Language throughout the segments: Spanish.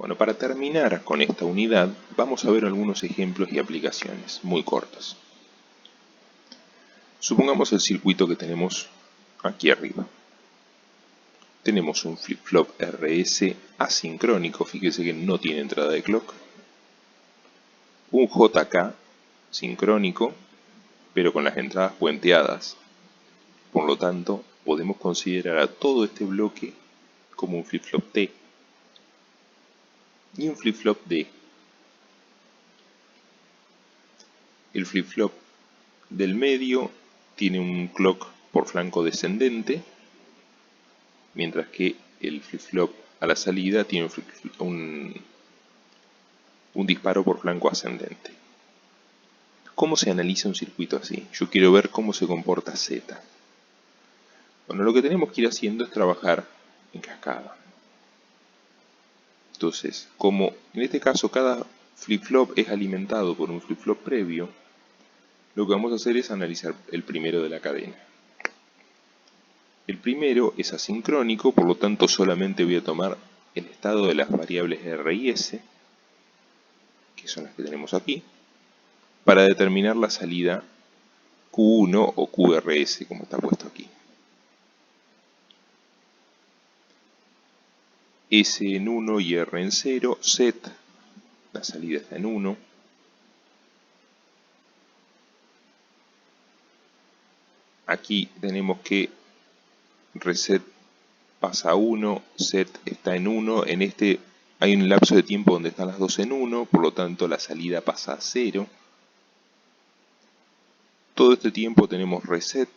Bueno, para terminar con esta unidad, vamos a ver algunos ejemplos y aplicaciones muy cortas. Supongamos el circuito que tenemos aquí arriba. Tenemos un flip-flop RS asincrónico, fíjese que no tiene entrada de clock. Un JK sincrónico, pero con las entradas puenteadas. Por lo tanto, podemos considerar a todo este bloque como un flip-flop T y un flip-flop D. El flip-flop del medio tiene un clock por flanco descendente, mientras que el flip-flop a la salida tiene un disparo por flanco ascendente. ¿Cómo se analiza un circuito así? Yo quiero ver cómo se comporta Z. Bueno, lo que tenemos que ir haciendo es trabajar en cascada. Entonces, como en este caso cada flip-flop es alimentado por un flip-flop previo, lo que vamos a hacer es analizar el primero de la cadena. El primero es asincrónico, por lo tanto solamente voy a tomar el estado de las variables R y S, que son las que tenemos aquí, para determinar la salida Q1 o QRS, como está puesto aquí. S en 1 y R en 0, set, la salida está en 1. Aquí tenemos que reset pasa a 1, set está en 1, en este hay un lapso de tiempo donde están las dos en 1, por lo tanto la salida pasa a 0. Todo este tiempo tenemos reset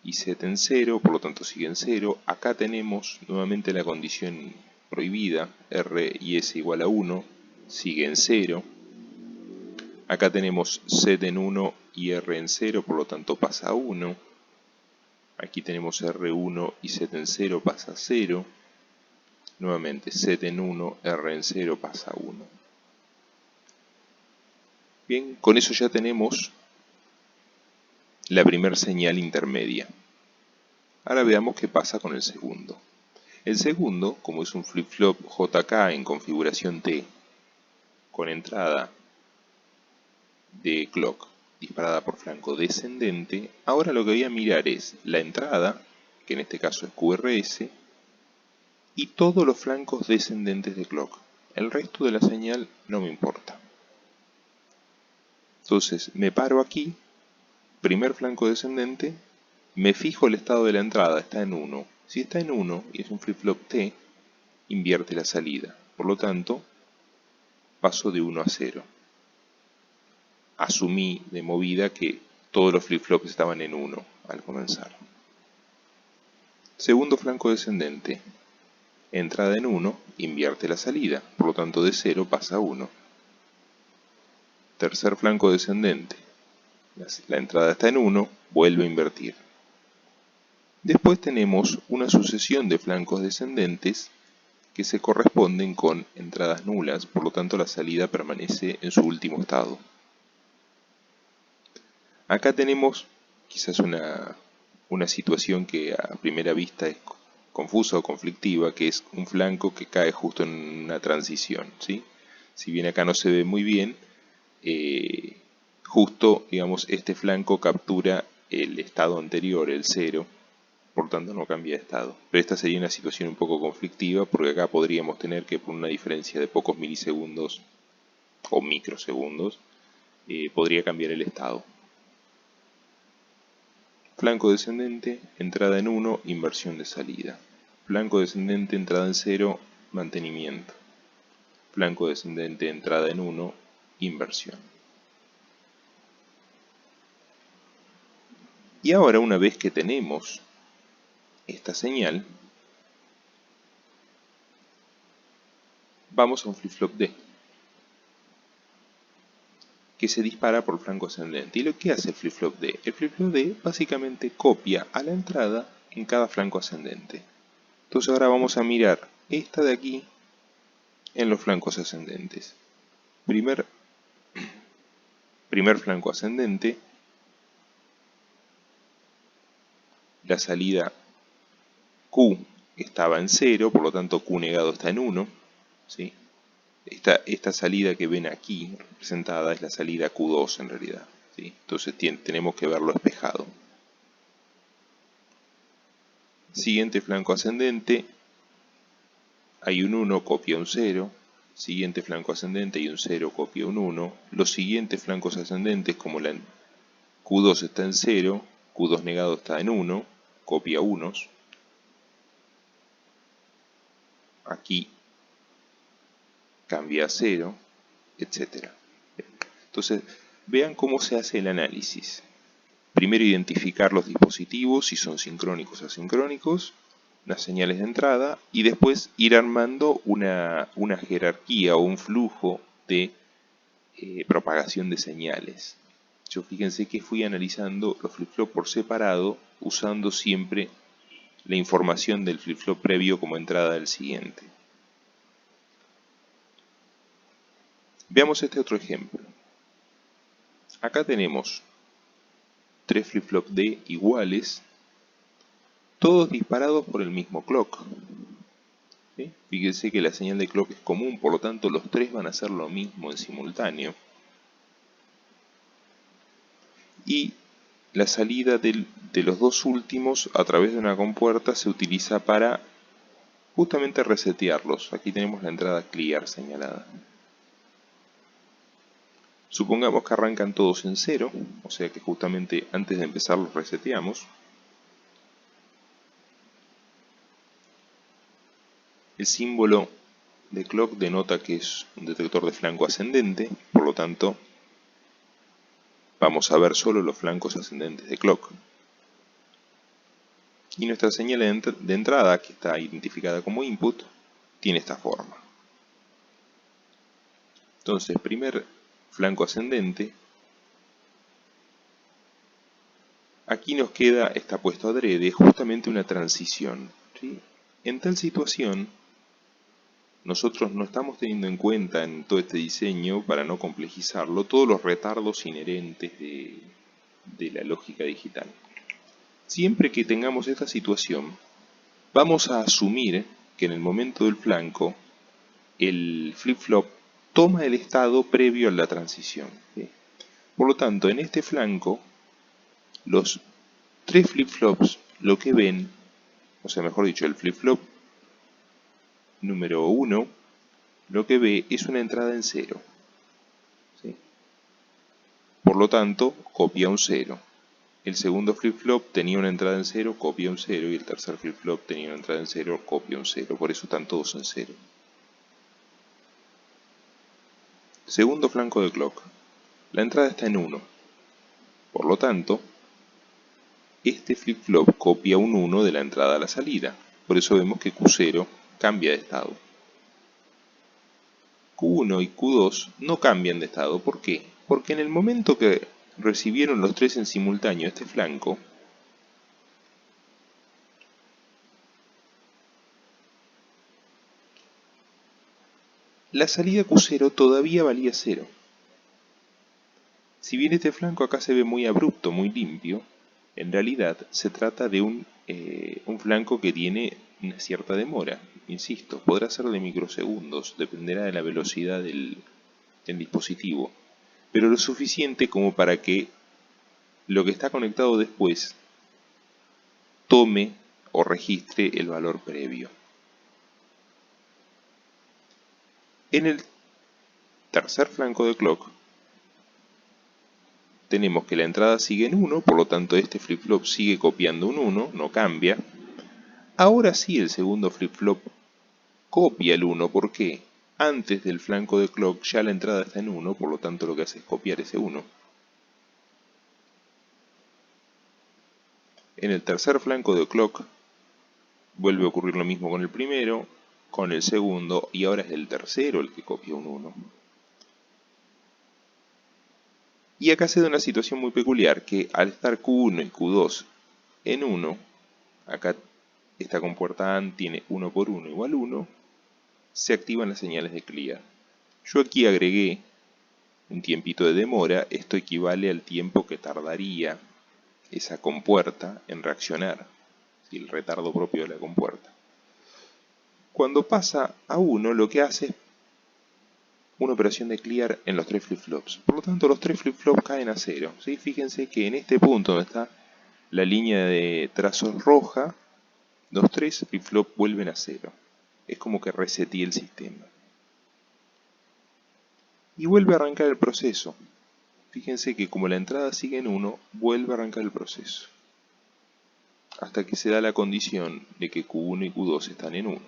y set en 0, por lo tanto sigue en 0. Acá tenemos nuevamente la condición prohibida, R y S igual a 1, sigue en 0. Acá tenemos set en 1 y R en 0, por lo tanto pasa a 1. Aquí tenemos R1 y set en 0 pasa a 0. Nuevamente set en 1, R en 0 pasa a 1. Bien, con eso ya tenemos la primera señal intermedia. Ahora veamos qué pasa con el segundo. El segundo, como es un flip-flop JK en configuración T, con entrada de clock disparada por flanco descendente, ahora lo que voy a mirar es la entrada, que en este caso es QRS, y todos los flancos descendentes de clock. El resto de la señal no me importa. Entonces me paro aquí, primer flanco descendente, me fijo el estado de la entrada, está en 1. Si está en 1 y es un flip-flop T, invierte la salida. Por lo tanto, paso de 1 a 0. Asumí de movida que todos los flip-flops estaban en 1 al comenzar. Segundo flanco descendente, entrada en 1, invierte la salida. Por lo tanto, de 0 pasa a 1. Tercer flanco descendente, la entrada está en 1, vuelve a invertir. Después tenemos una sucesión de flancos descendentes que se corresponden con entradas nulas, por lo tanto la salida permanece en su último estado. Acá tenemos quizás una situación que a primera vista es confusa o conflictiva, que es un flanco que cae justo en una transición, ¿sí? Si bien acá no se ve muy bien, justo, digamos, este flanco captura el estado anterior, el 0, por tanto no cambia de estado. Pero esta sería una situación un poco conflictiva, porque acá podríamos tener que por una diferencia de pocos milisegundos o microsegundos, podría cambiar el estado. Flanco descendente, entrada en 1, inversión de salida. Flanco descendente, entrada en 0, mantenimiento. Flanco descendente, entrada en 1, inversión. Y ahora, una vez que tenemos esta señal, vamos a un flip-flop D, que se dispara por flanco ascendente. ¿Y lo que hace el flip-flop D? El flip-flop D básicamente copia a la entrada en cada flanco ascendente. Entonces ahora vamos a mirar esta de aquí en los flancos ascendentes. Primer flanco ascendente, la salida Q estaba en 0, por lo tanto Q negado está en 1, ¿sí? Esta salida que ven aquí representada es la salida Q2 en realidad, ¿sí? Entonces tenemos que verlo espejado. Siguiente flanco ascendente, hay un 1, copia un 0. Siguiente flanco ascendente, hay un 0, copia un 1. Los siguientes flancos ascendentes, como la Q2 está en 0, Q2 negado está en 1, copia unos. Aquí cambia a 0, etc. Entonces, vean cómo se hace el análisis. Primero identificar los dispositivos, si son sincrónicos o asincrónicos, las señales de entrada, y después ir armando una jerarquía o un flujo de propagación de señales. Yo fíjense que fui analizando los flip-flop por separado, usando siempre la información del flip-flop previo como entrada del siguiente. Veamos este otro ejemplo. Acá tenemos 3 flip-flop D iguales, todos disparados por el mismo clock. ¿Sí? Fíjense que la señal de clock es común, por lo tanto los 3 van a hacer lo mismo en simultáneo. Y la salida de los dos últimos a través de una compuerta se utiliza para justamente resetearlos. Aquí tenemos la entrada clear señalada. Supongamos que arrancan todos en 0, o sea que justamente antes de empezar los reseteamos. El símbolo de clock denota que es un detector de flanco ascendente, por lo tanto vamos a ver solo los flancos ascendentes de clock. Y nuestra señal de entrada, que está identificada como input, tiene esta forma. Entonces, primer flanco ascendente. Aquí nos queda, está puesto adrede, justamente una transición, ¿sí? En tal situación, nosotros no estamos teniendo en cuenta en todo este diseño, para no complejizarlo, todos los retardos inherentes de la lógica digital. Siempre que tengamos esta situación, vamos a asumir que en el momento del flanco, el flip-flop toma el estado previo a la transición, ¿sí? Por lo tanto, en este flanco, los 3 flip-flops lo que ven, o sea, mejor dicho, el flip-flop número 1 lo que ve es una entrada en 0, ¿sí? Por lo tanto, copia un 0. El segundo flip-flop tenía una entrada en 0, copia un 0, y el tercer flip-flop tenía una entrada en 0, copia un 0. Por eso están todos en 0. Segundo flanco de clock. La entrada está en 1. Por lo tanto, este flip-flop copia un 1 de la entrada a la salida. Por eso vemos que Q0 cambia de estado. Q1 y Q2 no cambian de estado. ¿Por qué? Porque en el momento que recibieron los 3 en simultáneo este flanco, la salida Q0 todavía valía 0. Si bien este flanco acá se ve muy abrupto, muy limpio, en realidad se trata de un flanco que tiene una cierta demora. Insisto, podrá ser de microsegundos, dependerá de la velocidad del dispositivo, pero lo suficiente como para que lo que está conectado después tome o registre el valor previo. En el tercer flanco de clock tenemos que la entrada sigue en 1, por lo tanto este flip-flop sigue copiando un 1, no cambia. Ahora sí el segundo flip-flop copia el 1, ¿por qué? Antes del flanco de clock ya la entrada está en 1, por lo tanto lo que hace es copiar ese 1. En el tercer flanco de clock vuelve a ocurrir lo mismo con el primero, con el segundo, y ahora es el tercero el que copia un 1. Y acá se da una situación muy peculiar, que al estar Q1 y Q2 en 1, acá esta compuerta AND tiene 1 por 1 igual 1, se activan las señales de clear. Yo aquí agregué un tiempito de demora, esto equivale al tiempo que tardaría esa compuerta en reaccionar, el retardo propio de la compuerta. Cuando pasa a 1, lo que hace es una operación de clear en los 3 flip-flops. Por lo tanto, los 3 flip-flops caen a 0. ¿Sí? Fíjense que en este punto donde está la línea de trazos roja, los 3 flip-flops vuelven a 0. Es como que reseteé el sistema. Y vuelve a arrancar el proceso. Fíjense que como la entrada sigue en 1, vuelve a arrancar el proceso. Hasta que se da la condición de que Q1 y Q2 están en 1.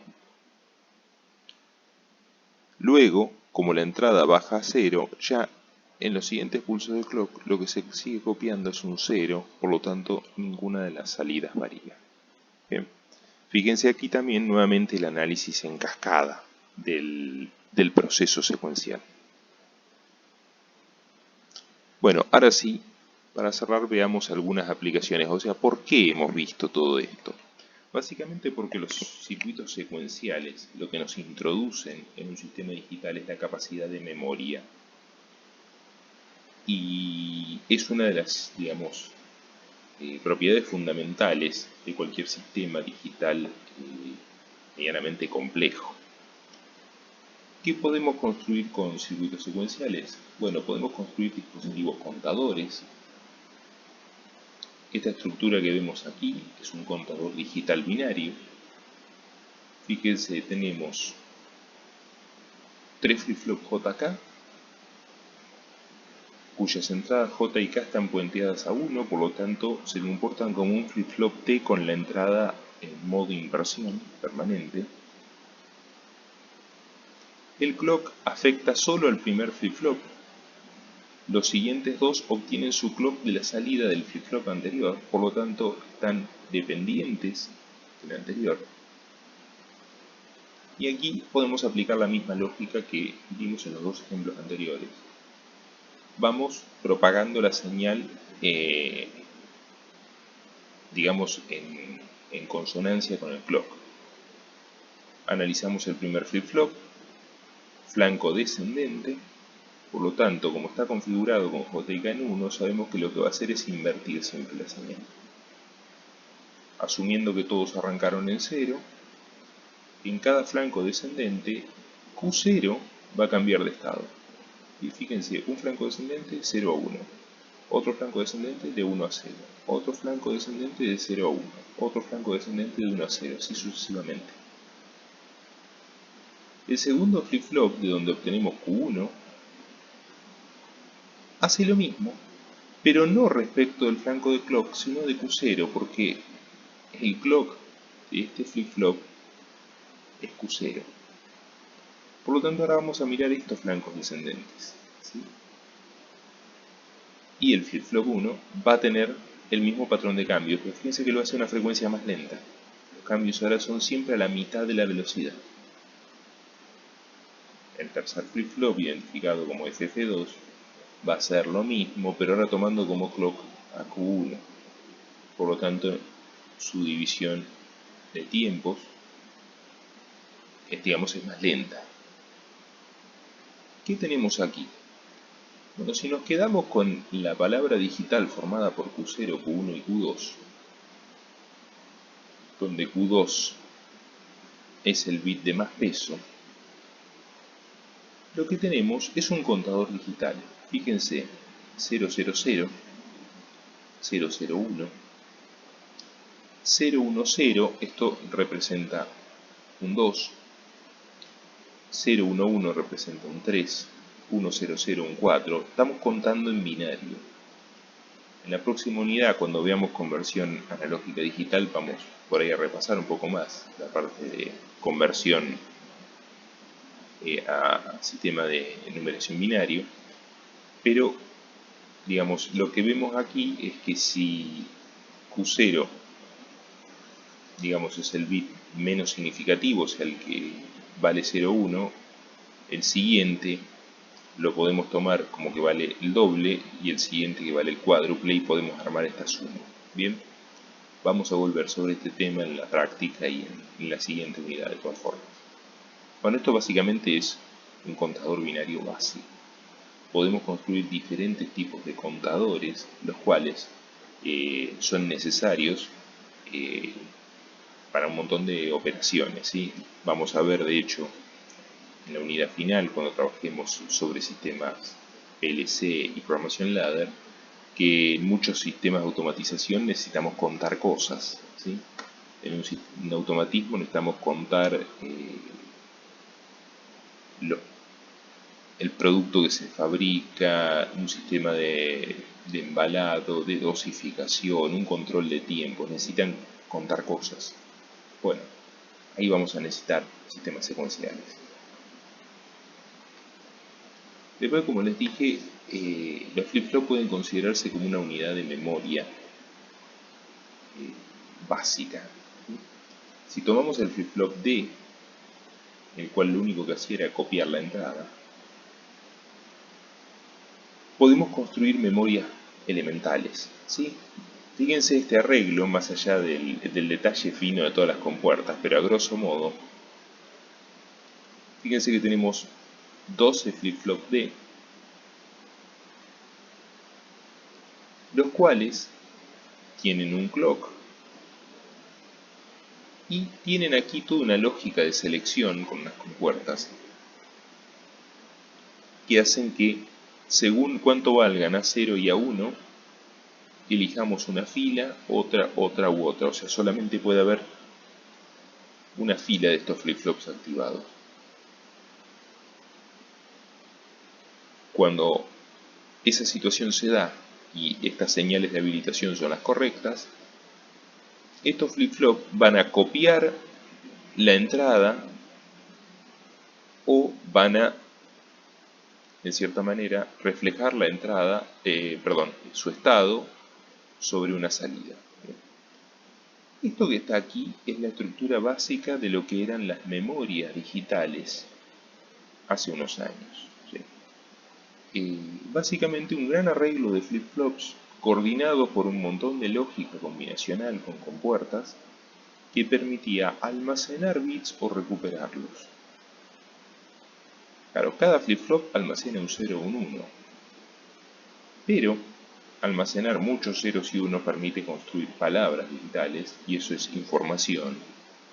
Luego, como la entrada baja a 0, ya en los siguientes pulsos del clock lo que se sigue copiando es un 0, por lo tanto ninguna de las salidas varía. Bien. Fíjense aquí también nuevamente el análisis en cascada del proceso secuencial. Bueno, ahora sí, para cerrar veamos algunas aplicaciones, o sea, ¿por qué hemos visto todo esto? Básicamente porque los circuitos secuenciales lo que nos introducen en un sistema digital es la capacidad de memoria. Y es una de las, digamos, propiedades fundamentales de cualquier sistema digital medianamente complejo. ¿Qué podemos construir con circuitos secuenciales? Bueno, podemos construir dispositivos contadores. Esta estructura que vemos aquí es un contador digital binario. Fíjense, tenemos 3 flip-flop JK, cuyas entradas J y K están puenteadas a 1, por lo tanto se comportan como un flip-flop T con la entrada en modo inversión permanente. El clock afecta solo al primer flip-flop. Los siguientes dos obtienen su clock de la salida del flip-flop anterior, por lo tanto están dependientes del anterior. Y aquí podemos aplicar la misma lógica que vimos en los dos ejemplos anteriores. Vamos propagando la señal, digamos, en consonancia con el clock. Analizamos el primer flip-flop, flanco descendente. Por lo tanto, como está configurado con JK en 1, sabemos que lo que va a hacer es invertir siempre la señal. Asumiendo que todos arrancaron en 0, en cada flanco descendente, Q0 va a cambiar de estado. Y fíjense, un flanco descendente 0 a 1, otro flanco descendente de 1 a 0, otro flanco descendente de 0 a 1, otro flanco descendente de 1 a 0, así sucesivamente. El segundo flip-flop, de donde obtenemos Q1, hace lo mismo, pero no respecto del flanco de clock, sino de Q0, porque el clock de este flip-flop es Q0. Por lo tanto, ahora vamos a mirar estos flancos descendentes, ¿sí? Y el flip-flop 1 va a tener el mismo patrón de cambio, pero fíjense que lo hace a una frecuencia más lenta. Los cambios ahora son siempre a la mitad de la velocidad. El tercer flip-flop, identificado como FF2, va a ser lo mismo, pero ahora tomando como clock a Q1. Por lo tanto, su división de tiempos es más lenta. ¿Qué tenemos aquí? Bueno, si nos quedamos con la palabra digital formada por Q0, Q1 y Q2, donde Q2 es el bit de más peso, lo que tenemos es un contador digital. Fíjense, 000, 001, 010, esto representa un 2, 011 representa un 3, 100 un 4, estamos contando en binario. En la próxima unidad, cuando veamos conversión analógica digital, vamos por ahí a repasar un poco más la parte de conversión a sistema de numeración binario, pero digamos, lo que vemos aquí es que si Q0, digamos, es el bit menos significativo, o sea, el que vale 0,1, el siguiente lo podemos tomar como que vale el doble y el siguiente que vale el cuádruple y podemos armar esta suma. Bien, vamos a volver sobre este tema en la práctica y en la siguiente unidad de todas formas. Bueno, esto básicamente es un contador binario básico. Podemos construir diferentes tipos de contadores, los cuales son necesarios para un montón de operaciones, ¿sí? Vamos a ver, de hecho, en la unidad final, cuando trabajemos sobre sistemas PLC y programación ladder, que en muchos sistemas de automatización necesitamos contar cosas, ¿sí? En un automatismo necesitamos contar lo- el producto que se fabrica, un sistema de embalado, de dosificación, un control de tiempo, necesitan contar cosas. Bueno, ahí vamos a necesitar sistemas secuenciales. Después, como les dije, los flip-flop pueden considerarse como una unidad de memoria básica. Si tomamos el flip-flop D, el cual lo único que hacía era copiar la entrada, podemos construir memorias elementales, ¿sí? Fíjense este arreglo, más allá del detalle fino de todas las compuertas, pero a grosso modo, fíjense que tenemos 12 flip-flop D, los cuales tienen un clock y tienen aquí toda una lógica de selección con unas compuertas que hacen que, según cuánto valgan a 0 y a 1, elijamos una fila, otra u otra. O sea, solamente puede haber una fila de estos flip-flops activados. Cuando esa situación se da y estas señales de habilitación son las correctas, estos flip-flops van a copiar la entrada o van a, en cierta manera, reflejar la entrada, su estado sobre una salida. Esto que está aquí es la estructura básica de lo que eran las memorias digitales hace unos años. Básicamente un gran arreglo de flip-flops coordinado por un montón de lógica combinacional con compuertas que permitía almacenar bits o recuperarlos. Claro, cada flip-flop almacena un 0 o un 1, pero almacenar muchos ceros y unos permite construir palabras digitales y eso es información,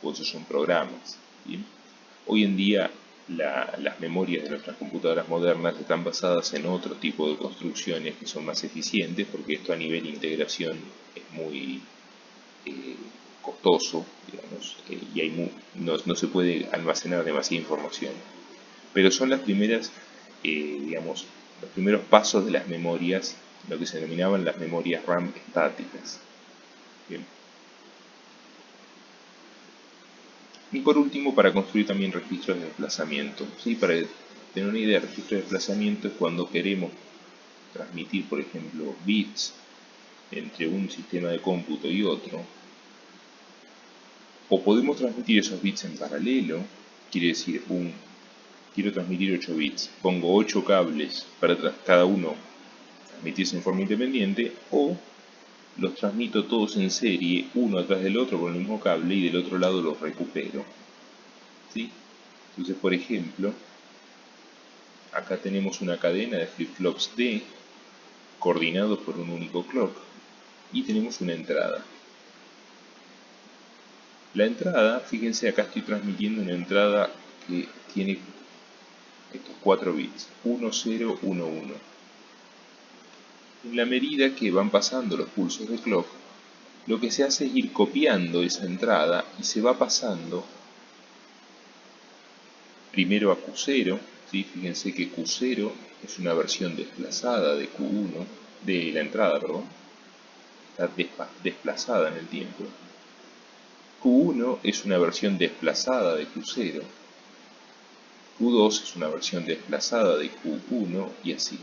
o esos son programas. ¿Bien? Hoy en día las memorias de nuestras computadoras modernas están basadas en otro tipo de construcciones que son más eficientes porque esto a nivel de integración es muy costoso, digamos, y no se puede almacenar demasiada información. Pero son las primeras, digamos, los primeros pasos de las memorias, lo que se denominaban las memorias RAM estáticas. Bien. Y por último, para construir también registros de desplazamiento. ¿Sí? Para tener una idea, registro de desplazamiento es cuando queremos transmitir, por ejemplo, bits entre un sistema de cómputo y otro. O podemos transmitir esos bits en paralelo, quiere decir, quiero transmitir 8 bits. Pongo 8 cables para cada uno transmitirse en forma independiente, o los transmito todos en serie, uno atrás del otro con el mismo cable, y del otro lado los recupero. ¿Sí? Entonces, por ejemplo, acá tenemos una cadena de flip-flops D coordinados por un único clock y tenemos una entrada. La entrada, fíjense, acá estoy transmitiendo una entrada que tiene estos 4 bits, 1, 0, 1, 1. En la medida que van pasando los pulsos de clock, lo que se hace es ir copiando esa entrada y se va pasando primero a Q0, ¿sí? Fíjense que Q0 es una versión desplazada de Q1, de la entrada, perdón, está desplazada en el tiempo. Q1 es una versión desplazada de Q0, Q2 es una versión desplazada de Q1 y así.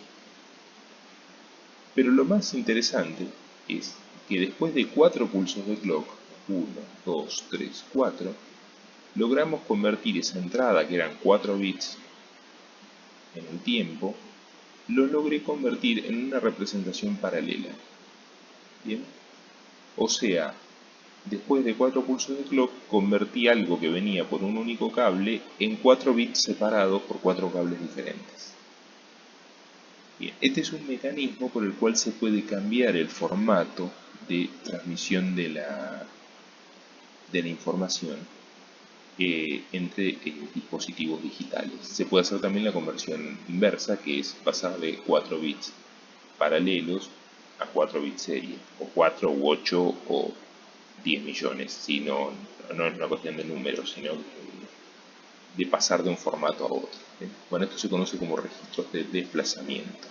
Pero lo más interesante es que después de 4 pulsos de clock, 1, 2, 3, 4, logramos convertir esa entrada, que eran 4 bits en el tiempo, lo logré convertir en una representación paralela. ¿Bien? O sea, después de 4 pulsos de clock, convertí algo que venía por un único cable en 4 bits separados por 4 cables diferentes. Bien, este es un mecanismo por el cual se puede cambiar el formato de transmisión de de la información entre dispositivos digitales. Se puede hacer también la conversión inversa, que es pasar de 4 bits paralelos a 4 bits serie, o 4 u 8 o 10 millones, si no, no es una cuestión de números, sino de pasar de un formato a otro. Bueno, esto se conoce como registros de desplazamiento.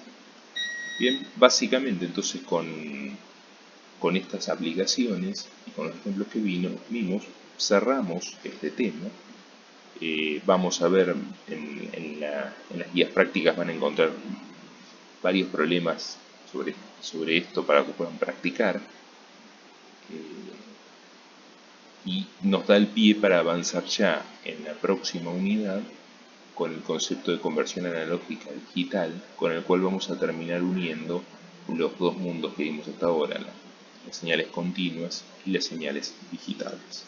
Bien, básicamente entonces con estas aplicaciones y con los ejemplos que vimos, cerramos este tema. Vamos a ver en las guías prácticas van a encontrar varios problemas sobre esto para que puedan practicar. Y nos da el pie para avanzar ya en la próxima unidad con el concepto de conversión analógica a digital, con el cual vamos a terminar uniendo los dos mundos que vimos hasta ahora, las señales continuas y las señales digitales.